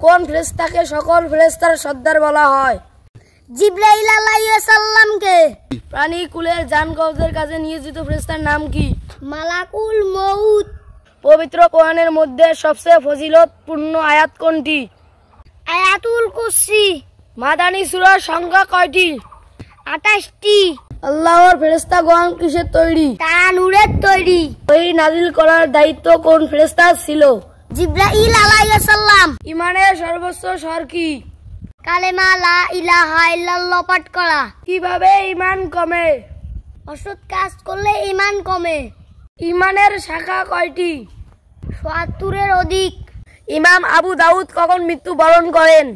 কোন ফেরেশতাকে সকল ফেরেশতার সর্দার বলা হয়? জিবরাইল আলাইহিস সালামকে। প্রাণী কুলের জান কবজের কাজে নিয়োজিত ফেরেশতার নাম কি? মালাকুল মউত। পবিত্র কোরআনের মধ্যে সবচেয়ে ফজিলতপূর্ণ আয়াত কোনটি? আয়াতুল কুরসি। মাদানী সূরার সংখ্যা কয়টি? 28টি। আল্লাহর ফেরেশতাগণ কিসের তৈরি? তারা নূরের তৈরি। ওহী নাযিল করার দায়িত্ব কোন ফেরেশতার ছিল? জিবরাইল আলাইহিস সালাম। ঈমানের সর্বোচ্চ স্তর কি? কালেমা লা ইলাহা ইল্লাল্লাহ পাঠ করা। কিভাবে ঈমান কমে? অসৎ কাজ করলে ঈমান কমে। ঈমানের শাখা কয়টি? ৭০-এর অধিক। ইমাম আবু দাউদ কখন মৃত্যুবরণ করেন?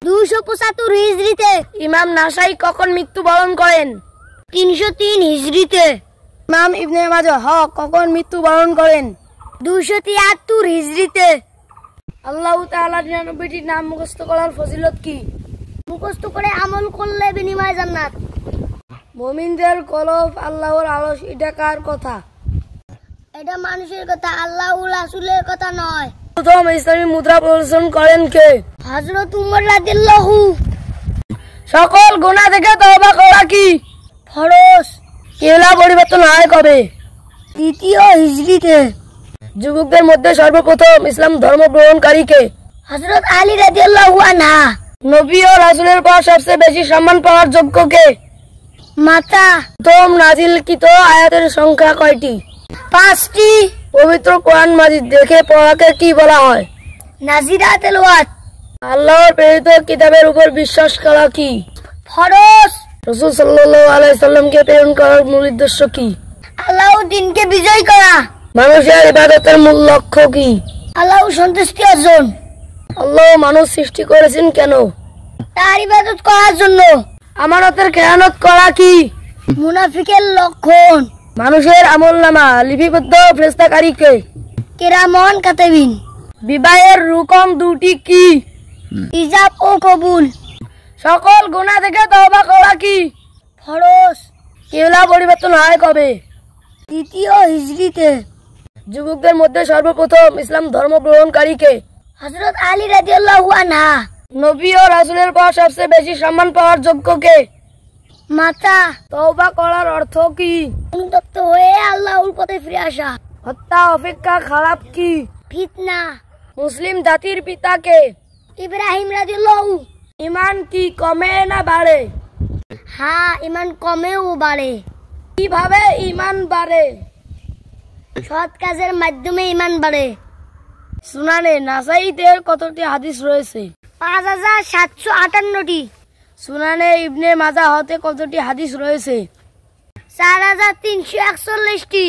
২৭৫ হিজরিতে। ইমাম নাসাই কখন মৃত্যুবরণ করেন? ৩০৩ হিজরিতে। ইমাম ইবনে মাজাহ কখন মৃত্যুবরণ করেন? ২৭৩ হিজরিতে। আল্লাহ তাআলার ৯৯টি নাম মুখস্থ করার ফজিলত কি? মুখস্থ করে আমল করলে বিনিময় জান্নাত। মুমিনদের কলব আল্লাহর আরশ, এটা কার কথা? এটা মানুষের কথা, আল্লাহর রাসূলের কথা নয়। প্রথম ইসলামী মুদ্রা প্রদর্শন করেন কে? হযরত উমর রাদিয়াল্লাহু। সকল গুনাহ থেকে তওবা করা কি ফরজ? কিবলা পরিবর্তন হয় কবে? ৩য় হিজরিতে। যুবকদের মধ্যে সর্বপ্রথম ইসলাম ধর্ম গ্রহণকারী কে? হযরত আলী রাদিয়াল্লাহু আনহু। নবী ও রাসূলের পর সবচেয়ে বেশি সম্মান পাওয়ার যোগ্য কে? মাতা। প্রথম নাজিলকৃত আয়াতের সংখ্যা কয়টি? ৫টি। পবিত্র কোরআন মাজিদ দেখে পড়াকে কি বলা হয়? নাজিরা তেলাওয়াত। আল্লাহর প্রেরিত কিতাবের উপর বিশ্বাস করা কি ফরজ? রাসূল সাল্লাল্লাহু আলাইহি সাল্লামকে প্রেরণ করার মূল উদ্দেশ্য কি? আল্লাহর দ্বীনকে বিজয় করা। মানুষের ইবাদতের মূল লক্ষ্য কি? আল্লাহর সন্তুষ্টি অর্জন। আল্লাহ মানুষ সৃষ্টি করেছেন কেন? তার ইবাদত করার জন্য। আমানতের খেয়ানত করা কি মুনাফিকের লক্ষণ? মানুষের আমলনামা লিপিবদ্ধ ফেরেশতাকারী কে? কিরামান কাতিবিন। বিবাহের রুকন দুটি কি? ইজাব ও কবুল। সকল গুনাহ থেকে তওবা করা কি ফরজ? কিবলা পরিবর্তন হয় কবে? ৩য় হিজরিতে। যুবকদের মধ্যে সর্বপ্রথম ইসলাম ধর্ম গ্রহণকারী কে? হযরত আলী রাদিয়াল্লাহু আনহু। নবী ও রাসূলের পর সবচেয়ে বেশি সম্মান পাওয়ার যোগ্য কে? মাতা। তওবা করার অর্থ কি? অনুতপ্ত হয়ে আল্লাহর পথে ফিরে আসা। হত্যা অপেক্ষা খারাপ কি? ফিতনা। মুসলিম জাতির পিতা কে? ইব্রাহিম রাদিয়াল্লাহু। ঈমান কি কমে না বাড়ে? হ্যাঁ, ঈমান কমে ও বাড়ে। কিভাবে ঈমান বাড়ে? সৎ কাজের মাধ্যমে ঈমান বাড়ে। সুনানে নাসাইতে কতটি হাদিস রয়েছে? ৫৭৫৮টি। সুনানে ইবনে মাজাহ হতে কতটি হাদিস রয়েছে? ৪৩৪১টি।